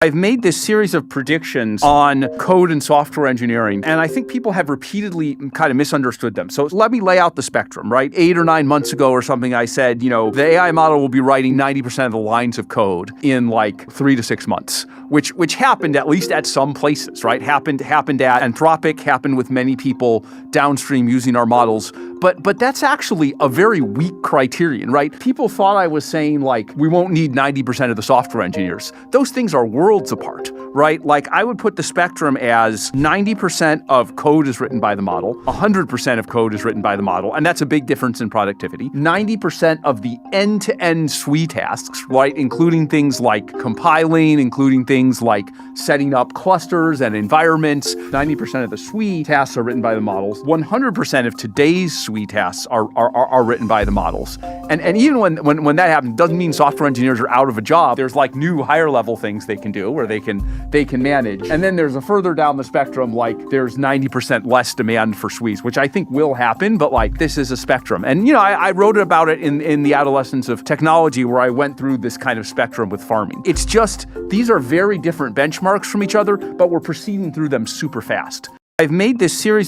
I've made this series of predictions on code and software engineering, and I think people have repeatedly kind of misunderstood them. So let me lay out the spectrum, right? 8 or 9 months ago or something, I said, the AI model will be writing 90% of the lines of code in like 3 to 6 months, which happened at least at some places, right? Happened at Anthropic, happened with many people downstream using our models. But that's actually a very weak criterion, right? People thought I was saying like, we won't need 90% of the software engineers. Those things are worlds apart, right? Like I would put the spectrum as 90% of code is written by the model, 100% of code is written by the model, and that's a big difference in productivity. 90% of the end-to-end SWE tasks, right? Including things like compiling, including things like setting up clusters and environments. 90% of the SWE tasks are written by the models. 100% of today's SWE tasks are written by the models. And even when that happens, it doesn't mean software engineers are out of a job. There's like new higher level things they can do where they can manage. And then there's a further down the spectrum, like there's 90% less demand for SWEs, which I think will happen, but like this is a spectrum. And I wrote about it in The Adolescence of Technology, where I went through this kind of spectrum with farming. It's just, these are very different benchmarks from each other, but we're proceeding through them super fast. I've made this series of